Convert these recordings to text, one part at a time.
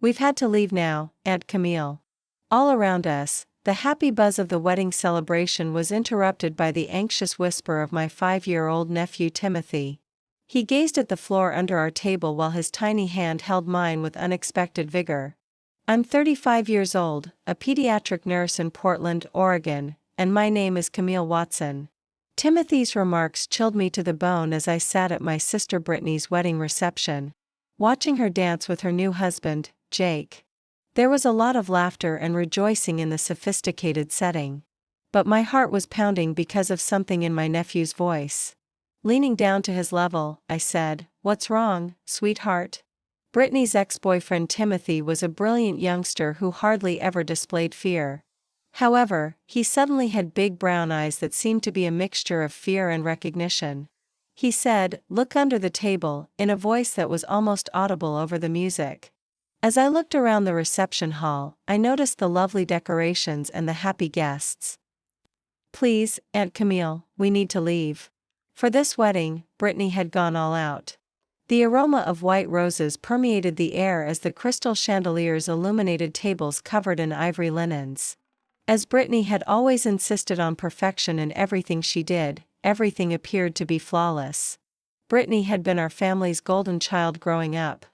We've had to leave now, Aunt Camille. All around us, the happy buzz of the wedding celebration was interrupted by the anxious whisper of my 5-year-old nephew Timothy. He gazed at the floor under our table while his tiny hand held mine with unexpected vigor. I'm 35 years old, a pediatric nurse in Portland, Oregon, and my name is Camille Watson. Timothy's remarks chilled me to the bone as I sat at my sister Brittany's wedding reception, watching her dance with her new husband, Jake. There was a lot of laughter and rejoicing in the sophisticated setting. But my heart was pounding because of something in my nephew's voice. Leaning down to his level, I said, "What's wrong, sweetheart?" Brittany's ex-boyfriend Timothy was a brilliant youngster who hardly ever displayed fear. However, he suddenly had big brown eyes that seemed to be a mixture of fear and recognition. He said, "Look under the table," in a voice that was almost audible over the music. As I looked around the reception hall, I noticed the lovely decorations and the happy guests. "Please, Aunt Camille, we need to leave." For this wedding, Brittany had gone all out. The aroma of white roses permeated the air as the crystal chandeliers illuminated tables covered in ivory linens. As Brittany had always insisted on perfection in everything she did, everything appeared to be flawless. Brittany had been our family's golden child growing up.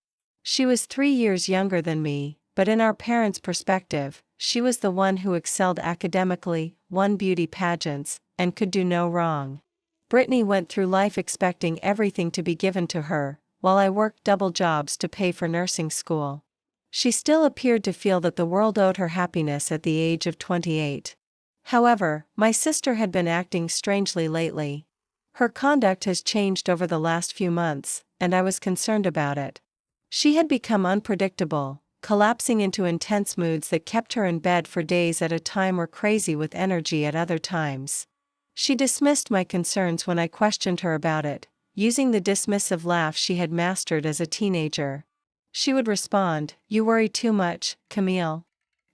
She was 3 years younger than me, but in our parents' perspective, she was the one who excelled academically, won beauty pageants, and could do no wrong. Brittany went through life expecting everything to be given to her, while I worked double jobs to pay for nursing school. She still appeared to feel that the world owed her happiness at the age of 28. However, my sister had been acting strangely lately. Her conduct has changed over the last few months, and I was concerned about it. She had become unpredictable, collapsing into intense moods that kept her in bed for days at a time or crazy with energy at other times. She dismissed my concerns when I questioned her about it, using the dismissive laugh she had mastered as a teenager. She would respond, "You worry too much, Camille.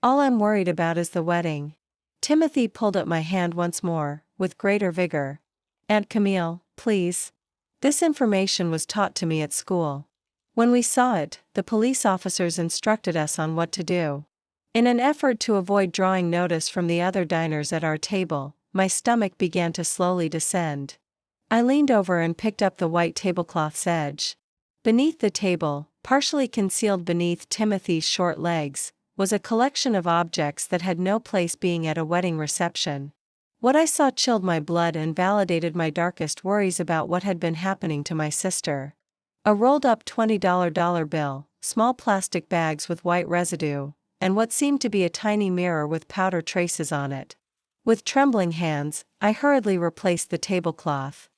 All I'm worried about is the wedding." Timothy pulled at my hand once more, with greater vigor. "Aunt Camille, please." This information was taught to me at school. When we saw it, the police officers instructed us on what to do. In an effort to avoid drawing notice from the other diners at our table, my stomach began to slowly descend. I leaned over and picked up the white tablecloth's edge. Beneath the table, partially concealed beneath Timothy's short legs, was a collection of objects that had no place being at a wedding reception. What I saw chilled my blood and validated my darkest worries about what had been happening to my sister. A rolled-up $20 bill, small plastic bags with white residue, and what seemed to be a tiny mirror with powder traces on it. With trembling hands, I hurriedly replaced the tablecloth.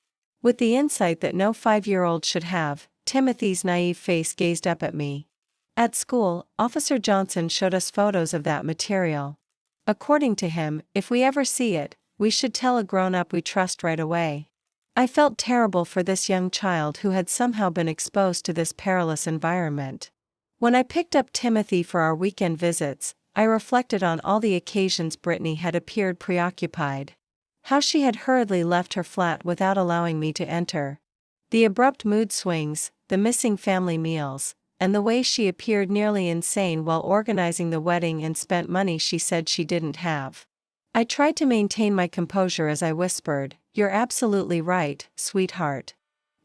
With the insight that no 5-year-old should have, Timothy's naive face gazed up at me. At school, Officer Johnson showed us photos of that material. According to him, if we ever see it, we should tell a grown-up we trust right away. I felt terrible for this young child who had somehow been exposed to this perilous environment. When I picked up Timothy for our weekend visits, I reflected on all the occasions Brittany had appeared preoccupied. How she had hurriedly left her flat without allowing me to enter. The abrupt mood swings, the missing family meals, and the way she appeared nearly insane while organizing the wedding and spent money she said she didn't have. I tried to maintain my composure as I whispered, "You're absolutely right, sweetheart.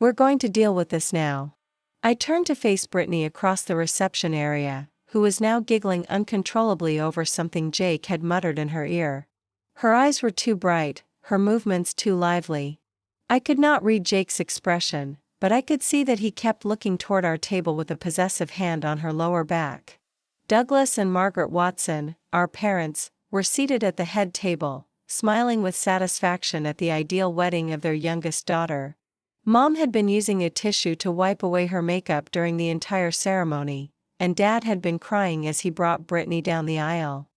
We're going to deal with this now." I turned to face Brittany across the reception area, who was now giggling uncontrollably over something Jake had muttered in her ear. Her eyes were too bright, her movements too lively. I could not read Jake's expression, but I could see that he kept looking toward our table with a possessive hand on her lower back. Douglas and Margaret Watson, our parents, were seated at the head table, smiling with satisfaction at the ideal wedding of their youngest daughter. Mom had been using a tissue to wipe away her makeup during the entire ceremony, and Dad had been crying as he brought Brittany down the aisle.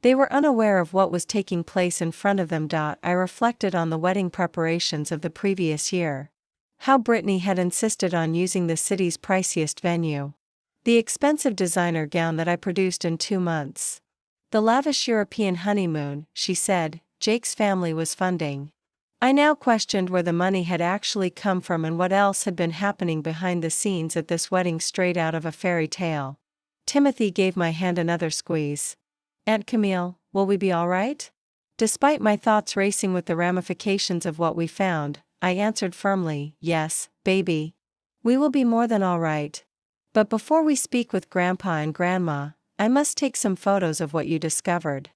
They were unaware of what was taking place in front of them. I reflected on the wedding preparations of the previous year. How Brittany had insisted on using the city's priciest venue. The expensive designer gown that I produced in 2 months. The lavish European honeymoon, she said, Jake's family was funding. I now questioned where the money had actually come from and what else had been happening behind the scenes at this wedding straight out of a fairy tale. Timothy gave my hand another squeeze. Aunt Camille, will we be all right? Despite my thoughts racing with the ramifications of what we found, I answered firmly, yes, baby. We will be more than all right. But before we speak with Grandpa and Grandma, I must take some photos of what you discovered.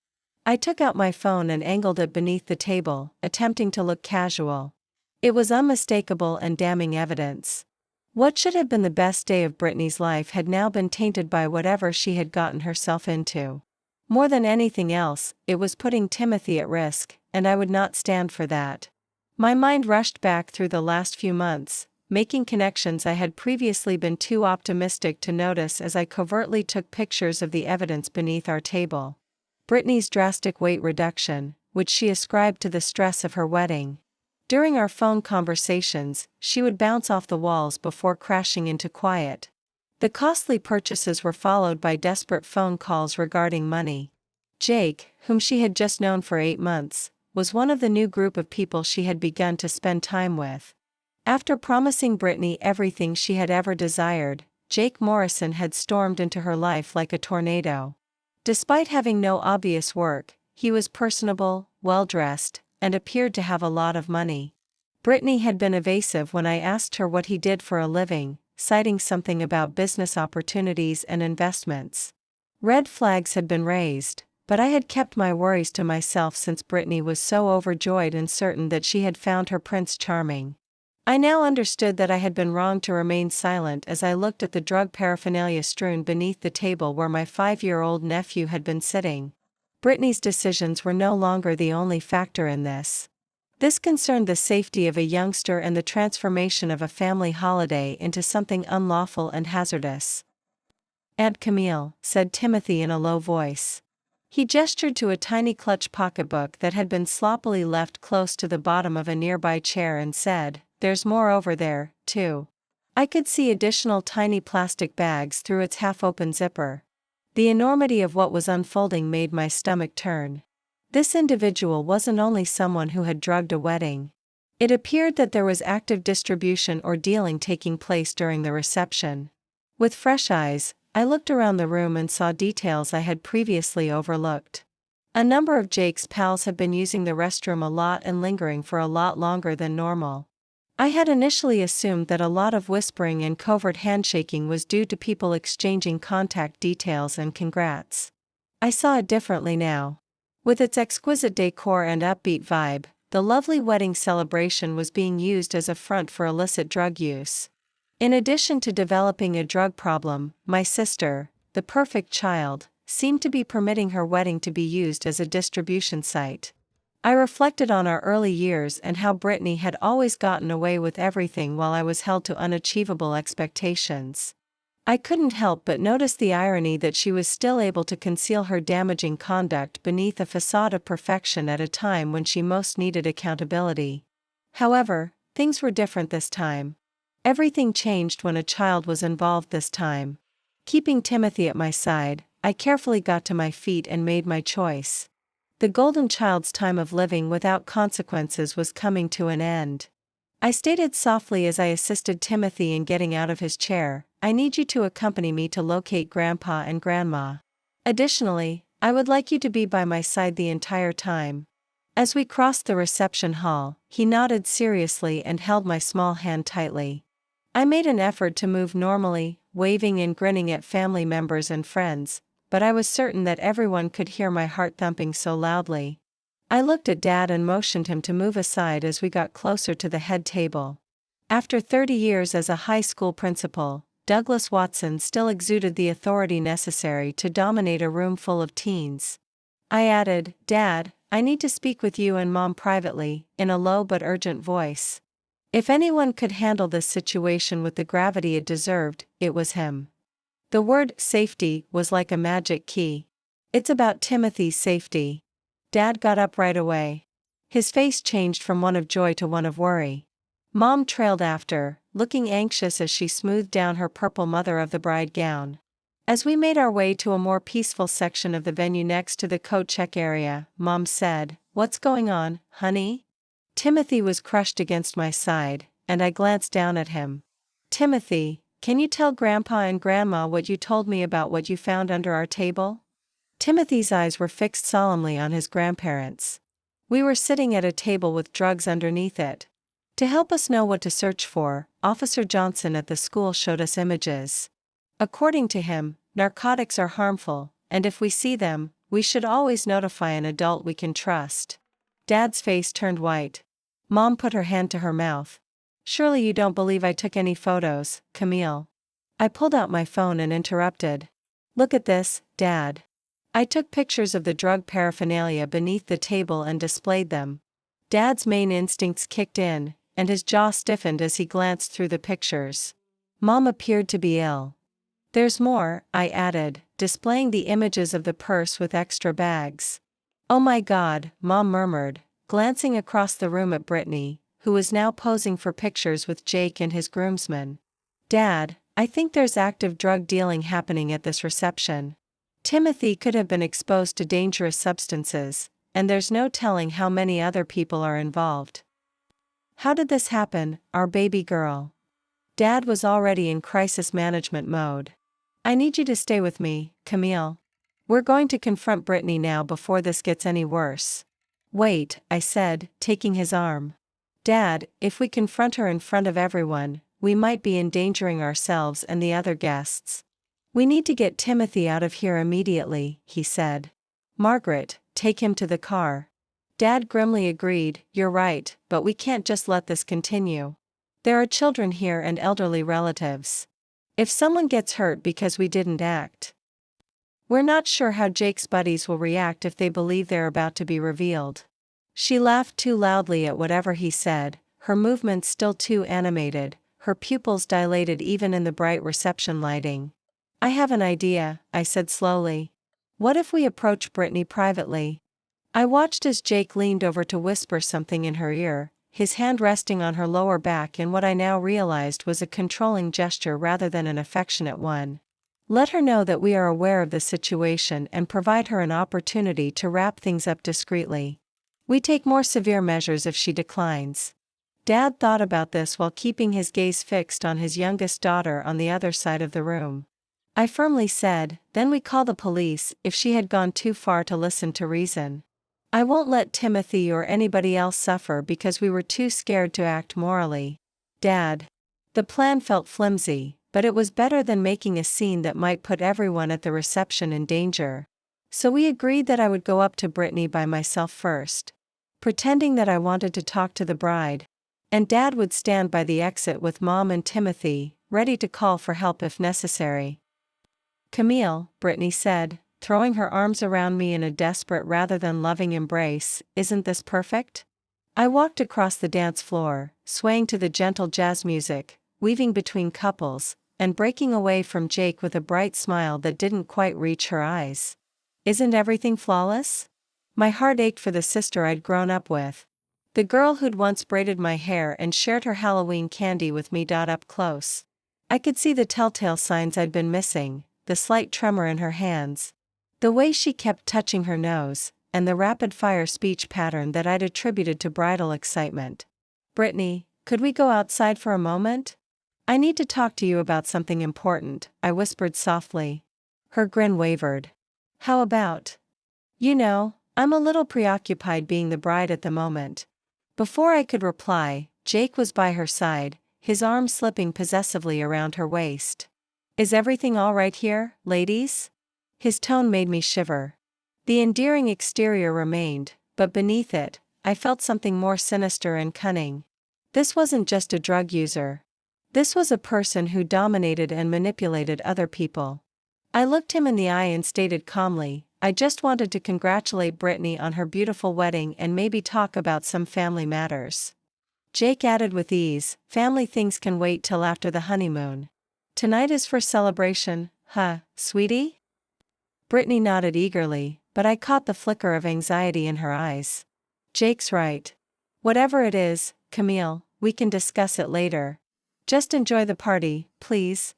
I took out my phone and angled it beneath the table, attempting to look casual. It was unmistakable and damning evidence. What should have been the best day of Brittany's life had now been tainted by whatever she had gotten herself into. More than anything else, it was putting Timothy at risk, and I would not stand for that. My mind rushed back through the last few months, making connections I had previously been too optimistic to notice as I covertly took pictures of the evidence beneath our table. Brittany's drastic weight reduction, which she ascribed to the stress of her wedding. During our phone conversations, she would bounce off the walls before crashing into quiet. The costly purchases were followed by desperate phone calls regarding money. Jake, whom she had just known for 8 months, was one of the new group of people she had begun to spend time with. After promising Brittany everything she had ever desired, Jake Morrison had stormed into her life like a tornado. Despite having no obvious work, he was personable, well-dressed, and appeared to have a lot of money. Brittany had been evasive when I asked her what he did for a living, citing something about business opportunities and investments. Red flags had been raised, but I had kept my worries to myself since Brittany was so overjoyed and certain that she had found her prince charming. I now understood that I had been wrong to remain silent as I looked at the drug paraphernalia strewn beneath the table where my 5-year-old nephew had been sitting. Brittany's decisions were no longer the only factor in this. This concerned the safety of a youngster and the transformation of a family holiday into something unlawful and hazardous. Aunt Camille, said Timothy in a low voice. He gestured to a tiny clutch pocketbook that had been sloppily left close to the bottom of a nearby chair and said, "There's more over there, too." I could see additional tiny plastic bags through its half-open zipper. The enormity of what was unfolding made my stomach turn. This individual wasn't only someone who had drugged a wedding. It appeared that there was active distribution or dealing taking place during the reception. With fresh eyes, I looked around the room and saw details I had previously overlooked. A number of Jake's pals have been using the restroom a lot and lingering for a lot longer than normal. I had initially assumed that a lot of whispering and covert handshaking was due to people exchanging contact details and congrats. I saw it differently now. With its exquisite decor and upbeat vibe, the lovely wedding celebration was being used as a front for illicit drug use. In addition to developing a drug problem, my sister, the perfect child, seemed to be permitting her wedding to be used as a distribution site. I reflected on our early years and how Brittany had always gotten away with everything while I was held to unachievable expectations. I couldn't help but notice the irony that she was still able to conceal her damaging conduct beneath a facade of perfection at a time when she most needed accountability. However, things were different this time. Everything changed when a child was involved this time. Keeping Timothy at my side, I carefully got to my feet and made my choice. The golden child's time of living without consequences was coming to an end. I stated softly as I assisted Timothy in getting out of his chair, "I need you to accompany me to locate Grandpa and Grandma. Additionally, I would like you to be by my side the entire time." As we crossed the reception hall, he nodded seriously and held my small hand tightly. I made an effort to move normally, waving and grinning at family members and friends, but I was certain that everyone could hear my heart thumping so loudly. I looked at Dad and motioned him to move aside as we got closer to the head table. After 30 years as a high school principal, Douglas Watson still exuded the authority necessary to dominate a room full of teens. I added, "Dad, I need to speak with you and Mom privately," in a low but urgent voice. If anyone could handle this situation with the gravity it deserved, it was him. The word safety was like a magic key. "It's about Timothy's safety." Dad got up right away. His face changed from one of joy to one of worry. Mom trailed after, looking anxious as she smoothed down her purple mother of the bride gown. As we made our way to a more peaceful section of the venue next to the coat check area, Mom said, "What's going on, honey?" Timothy was crushed against my side, and I glanced down at him. "Timothy, Can you tell Grandpa and Grandma what you told me about what you found under our table? Timothy's eyes were fixed solemnly on his grandparents. We were sitting at a table with drugs underneath it. To help us know what to search for, Officer Johnson at the school showed us images. According to him, narcotics are harmful, and if we see them, we should always notify an adult we can trust. Dad's face turned white. Mom put her hand to her mouth. Surely you don't believe I took any photos, Camille. I pulled out my phone and interrupted. Look at this, Dad. I took pictures of the drug paraphernalia beneath the table and displayed them. Dad's main instincts kicked in, and his jaw stiffened as he glanced through the pictures. Mom appeared to be ill. There's more, I added, displaying the images of the purse with extra bags. Oh my God, Mom murmured, glancing across the room at Brittany, who was now posing for pictures with Jake and his groomsmen. Dad, I think there's active drug dealing happening at this reception. Timothy could have been exposed to dangerous substances, and there's no telling how many other people are involved. How did this happen, our baby girl? Dad was already in crisis management mode. I need you to stay with me, Camille. We're going to confront Brittany now before this gets any worse. Wait, I said, taking his arm. Dad, if we confront her in front of everyone, we might be endangering ourselves and the other guests. We need to get Timothy out of here immediately, he said. Margaret, take him to the car. Dad grimly agreed, you're right, but we can't just let this continue. There are children here and elderly relatives. If someone gets hurt because we didn't act. We're not sure how Jake's buddies will react if they believe they're about to be revealed. She laughed too loudly at whatever he said, her movements still too animated, her pupils dilated even in the bright reception lighting. I have an idea, I said slowly. What if we approach Brittany privately? I watched as Jake leaned over to whisper something in her ear, his hand resting on her lower back in what I now realized was a controlling gesture rather than an affectionate one. Let her know that we are aware of the situation and provide her an opportunity to wrap things up discreetly. We take more severe measures if she declines. Dad thought about this while keeping his gaze fixed on his youngest daughter on the other side of the room. I firmly said, then we call the police if she had gone too far to listen to reason. I won't let Timothy or anybody else suffer because we were too scared to act morally. Dad. The plan felt flimsy, but it was better than making a scene that might put everyone at the reception in danger. So we agreed that I would go up to Brittany by myself first, pretending that I wanted to talk to the bride, and Dad would stand by the exit with Mom and Timothy, ready to call for help if necessary. Camille, Brittany said, throwing her arms around me in a desperate rather than loving embrace, isn't this perfect? I walked across the dance floor, swaying to the gentle jazz music, weaving between couples, and breaking away from Jake with a bright smile that didn't quite reach her eyes. Isn't everything flawless? My heart ached for the sister I'd grown up with. The girl who'd once braided my hair and shared her Halloween candy with me up close. I could see the telltale signs I'd been missing, the slight tremor in her hands, the way she kept touching her nose, and the rapid-fire speech pattern that I'd attributed to bridal excitement. Brittany, could we go outside for a moment? I need to talk to you about something important, I whispered softly. Her grin wavered. How about? You know, I'm a little preoccupied being the bride at the moment. Before I could reply, Jake was by her side, his arm slipping possessively around her waist. Is everything all right here, ladies? His tone made me shiver. The endearing exterior remained, but beneath it, I felt something more sinister and cunning. This wasn't just a drug user. This was a person who dominated and manipulated other people. I looked him in the eye and stated calmly, I just wanted to congratulate Brittany on her beautiful wedding and maybe talk about some family matters. Jake added with ease, family things can wait till after the honeymoon. Tonight is for celebration, huh, sweetie? Brittany nodded eagerly, but I caught the flicker of anxiety in her eyes. Jake's right. Whatever it is, Camille, we can discuss it later. Just enjoy the party, please.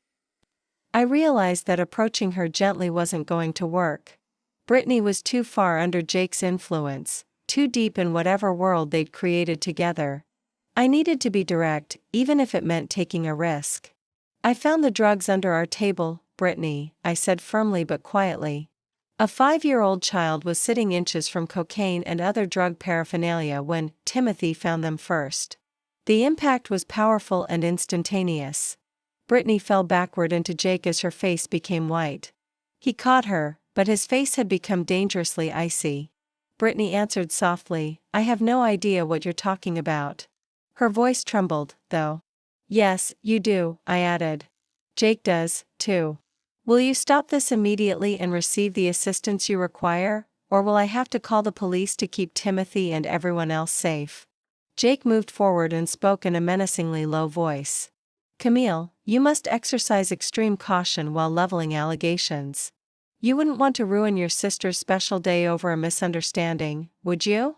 I realized that approaching her gently wasn't going to work. Brittany was too far under Jake's influence, too deep in whatever world they'd created together. I needed to be direct, even if it meant taking a risk. I found the drugs under our table, Brittany, I said firmly but quietly. A 5-year-old child was sitting inches from cocaine and other drug paraphernalia when Timothy found them first. The impact was powerful and instantaneous. Brittany fell backward into Jake as her face became white. He caught her, but his face had become dangerously icy. Brittany answered softly, I have no idea what you're talking about. Her voice trembled, though. Yes, you do, I added. Jake does, too. Will you stop this immediately and receive the assistance you require, or will I have to call the police to keep Timothy and everyone else safe? Jake moved forward and spoke in a menacingly low voice. Camille, you must exercise extreme caution while leveling allegations. You wouldn't want to ruin your sister's special day over a misunderstanding, would you?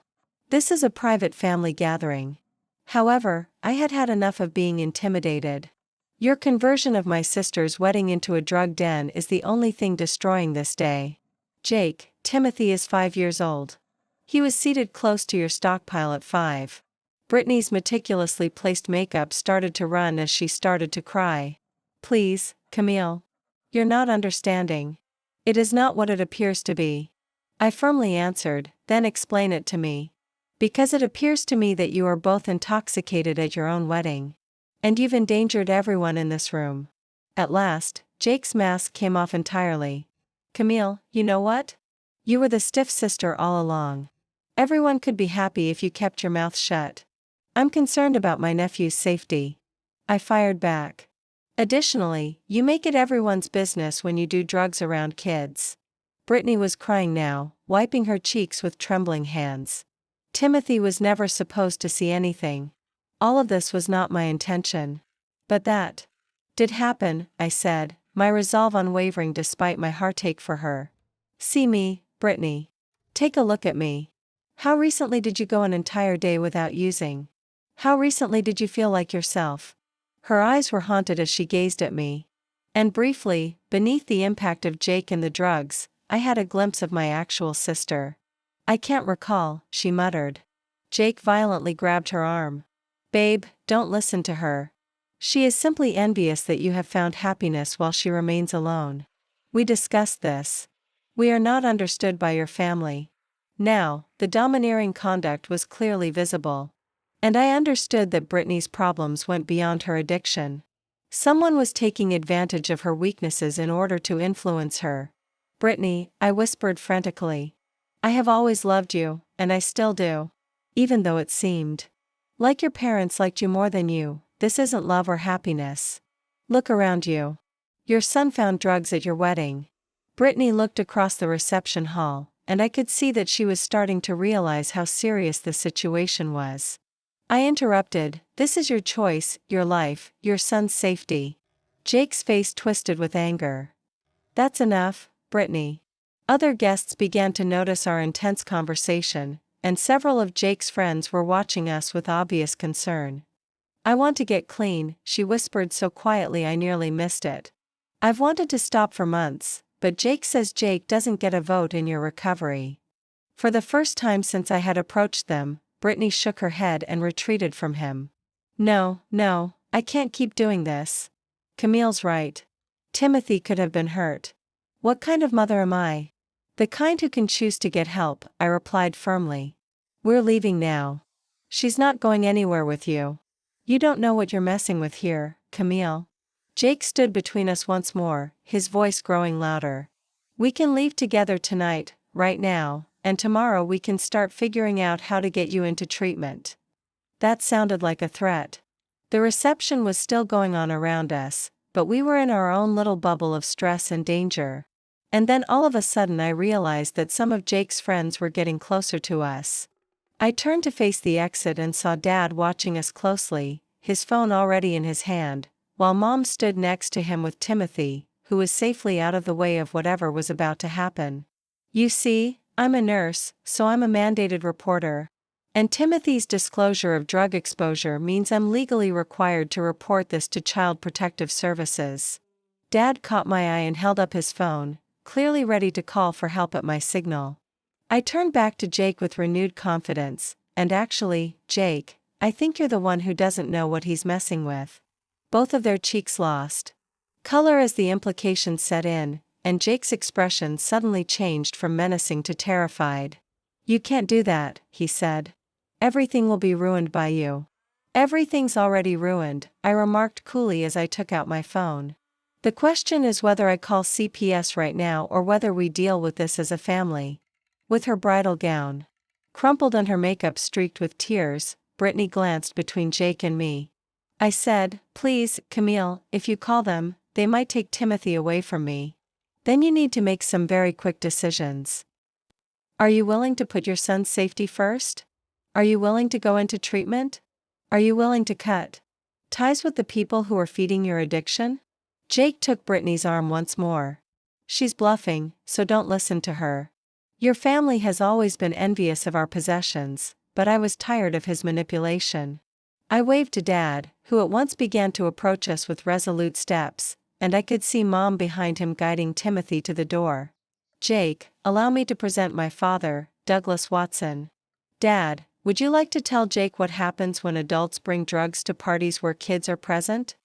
This is a private family gathering. However, I had had enough of being intimidated. Your conversion of my sister's wedding into a drug den is the only thing destroying this day. Jake, Timothy is 5 years old. He was seated close to your stockpile at 5. Brittany's meticulously placed makeup started to run as she started to cry. Please, Camille. You're not understanding. It is not what it appears to be. I firmly answered, then explain it to me. Because it appears to me that you are both intoxicated at your own wedding. And you've endangered everyone in this room. At last, Jake's mask came off entirely. Camille, you know what? You were the stiff sister all along. Everyone could be happy if you kept your mouth shut. I'm concerned about my nephew's safety. I fired back. Additionally, you make it everyone's business when you do drugs around kids. Brittany was crying now, wiping her cheeks with trembling hands. Timothy was never supposed to see anything. All of this was not my intention. But that did happen, I said, my resolve unwavering despite my heartache for her. See me, Brittany. Take a look at me. How recently did you go an entire day without using? How recently did you feel like yourself? Her eyes were haunted as she gazed at me. And briefly, beneath the impact of Jake and the drugs, I had a glimpse of my actual sister. I can't recall, she muttered. Jake violently grabbed her arm. Babe, don't listen to her. She is simply envious that you have found happiness while she remains alone. We discussed this. We are not understood by your family. Now, the domineering conduct was clearly visible. And I understood that Brittany's problems went beyond her addiction. Someone was taking advantage of her weaknesses in order to influence her. Brittany, I whispered frantically. I have always loved you, and I still do. Even though it seemed like your parents liked you more than you, this isn't love or happiness. Look around you. Your son found drugs at your wedding. Brittany looked across the reception hall, and I could see that she was starting to realize how serious the situation was. I interrupted, this is your choice, your life, your son's safety. Jake's face twisted with anger. That's enough, Brittany. Other guests began to notice our intense conversation, and several of Jake's friends were watching us with obvious concern. I want to get clean, she whispered so quietly I nearly missed it. I've wanted to stop for months, but Jake says Jake doesn't get a vote in your recovery. For the first time since I had approached them, Brittany shook her head and retreated from him. No, I can't keep doing this. Camille's right. Timothy could have been hurt. What kind of mother am I? The kind who can choose to get help, I replied firmly. We're leaving now. She's not going anywhere with you. You don't know what you're messing with here, Camille. Jake stood between us once more, his voice growing louder. We can leave together tonight, right now, and tomorrow we can start figuring out how to get you into treatment. That sounded like a threat. The reception was still going on around us, but we were in our own little bubble of stress and danger. And then all of a sudden I realized that some of Jake's friends were getting closer to us. I turned to face the exit and saw Dad watching us closely, his phone already in his hand, while Mom stood next to him with Timothy, who was safely out of the way of whatever was about to happen. You see, I'm a nurse, so I'm a mandated reporter. And Timothy's disclosure of drug exposure means I'm legally required to report this to Child Protective Services. Dad caught my eye and held up his phone, clearly ready to call for help at my signal. I turned back to Jake with renewed confidence, and actually, Jake, I think you're the one who doesn't know what he's messing with. both of their cheeks lost color as the implication set in, and Jake's expression suddenly changed from menacing to terrified. "You can't do that," he said. "Everything will be ruined by you." "Everything's already ruined," I remarked coolly as I took out my phone. "The question is whether I call CPS right now or whether we deal with this as a family." With her bridal gown crumpled and her makeup streaked with tears, Brittany glanced between Jake and me. I said, "Please, Camille, if you call them, they might take Timothy away from me. Then you need to make some very quick decisions. Are you willing to put your son's safety first? Are you willing to go into treatment? Are you willing to cut ties with the people who are feeding your addiction?" Jake took Brittany's arm once more. "She's bluffing, so don't listen to her. Your family has always been envious of our possessions, but I was tired of his manipulation." I waved to Dad, who at once began to approach us with resolute steps, and I could see Mom behind him guiding Timothy to the door. "Jake, allow me to present my father, Douglas Watson." "Dad, would you like to tell Jake what happens when adults bring drugs to parties where kids are present?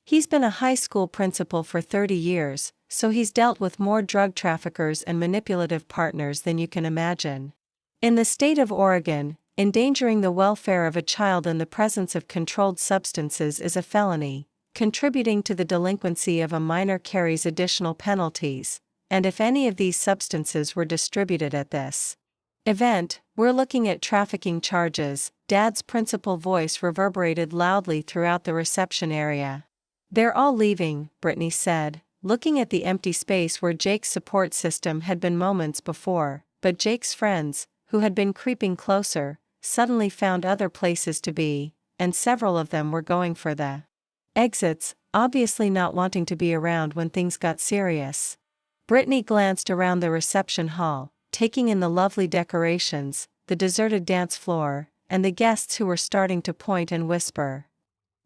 He's been a high school principal for 30 years, so he's dealt with more drug traffickers and manipulative partners than you can imagine. In the state of Oregon, endangering the welfare of a child in the presence of controlled substances is a felony. Contributing to the delinquency of a minor carries additional penalties, and if any of these substances were distributed at this event, we're looking at trafficking charges." Dad's principal voice reverberated loudly throughout the reception area. "They're all leaving," Brittany said, looking at the empty space where Jake's support system had been moments before, but Jake's friends, who had been creeping closer, suddenly found other places to be, and several of them were going for the exits, obviously not wanting to be around when things got serious. Brittany glanced around the reception hall, taking in the lovely decorations, the deserted dance floor, and the guests who were starting to point and whisper.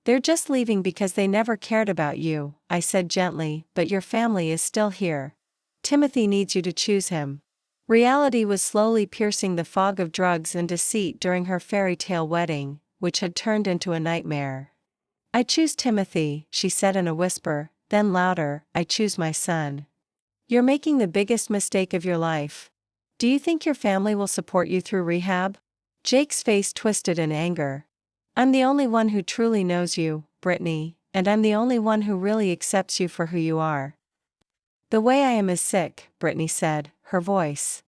"They're just leaving because they never cared about you," I said gently, "but your family is still here. Timothy needs you to choose him." Reality was slowly piercing the fog of drugs and deceit during her fairy tale wedding, which had turned into a nightmare. "I choose Timothy," she said in a whisper, then louder, "I choose my son." "You're making the biggest mistake of your life. Do you think your family will support you through rehab?" Jake's face twisted in anger. "I'm the only one who truly knows you, Brittany, and I'm the only one who really accepts you for who you are." "The way I am is sick," Brittany said, her voice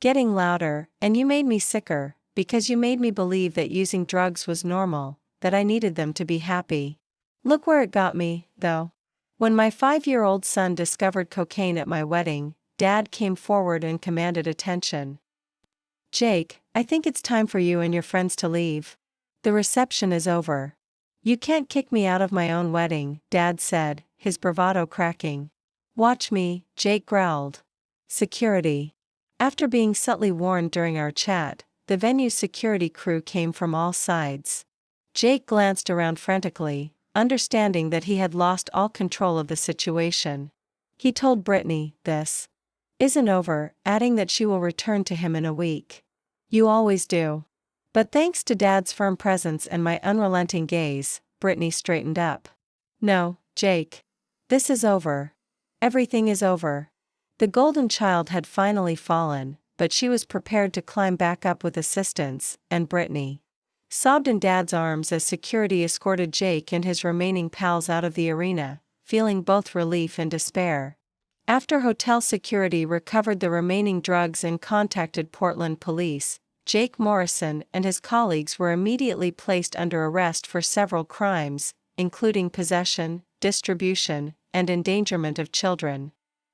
getting louder, "and you made me sicker, because you made me believe that using drugs was normal, that I needed them to be happy. Look where it got me, though." When my 5-year-old son discovered cocaine at my wedding, Dad came forward and commanded attention. "Jake, I think it's time for you and your friends to leave. The reception is over." "You can't kick me out of my own wedding," Dad said, his bravado cracking. "Watch me," Jake growled. Security. After being subtly warned during our chat, the venue's security crew came from all sides. Jake glanced around frantically, understanding that he had lost all control of the situation. He told Brittany, "This isn't over," adding that she will return to him in a week. "You always do." But thanks to Dad's firm presence and my unrelenting gaze, Brittany straightened up. "No, Jake. This is over. Everything is over." The golden child had finally fallen, but she was prepared to climb back up with assistance, and Brittany sobbed in Dad's arms as security escorted Jake and his remaining pals out of the arena, feeling both relief and despair. After hotel security recovered the remaining drugs and contacted Portland police, Jake Morrison and his colleagues were immediately placed under arrest for several crimes, including possession, distribution, and endangerment of children.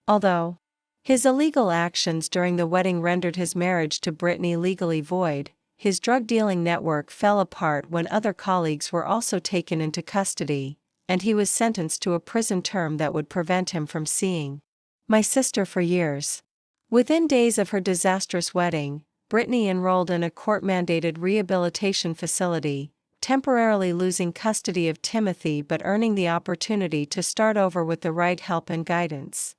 Although his illegal actions during the wedding rendered his marriage to Brittany legally void, his drug-dealing network fell apart when other colleagues were also taken into custody, and he was sentenced to a prison term that would prevent him from seeing my sister for years. Within days of her disastrous wedding, Brittany enrolled in a court-mandated rehabilitation facility, temporarily losing custody of Timothy but earning the opportunity to start over with the right help and guidance.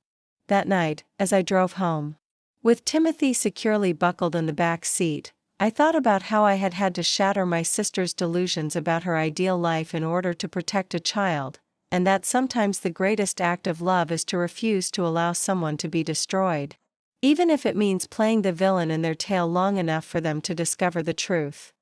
That night, as I drove home, with Timothy securely buckled in the back seat, I thought about how I had had to shatter my sister's delusions about her ideal life in order to protect a child, and that sometimes the greatest act of love is to refuse to allow someone to be destroyed. Even if it means playing the villain in their tale long enough for them to discover the truth.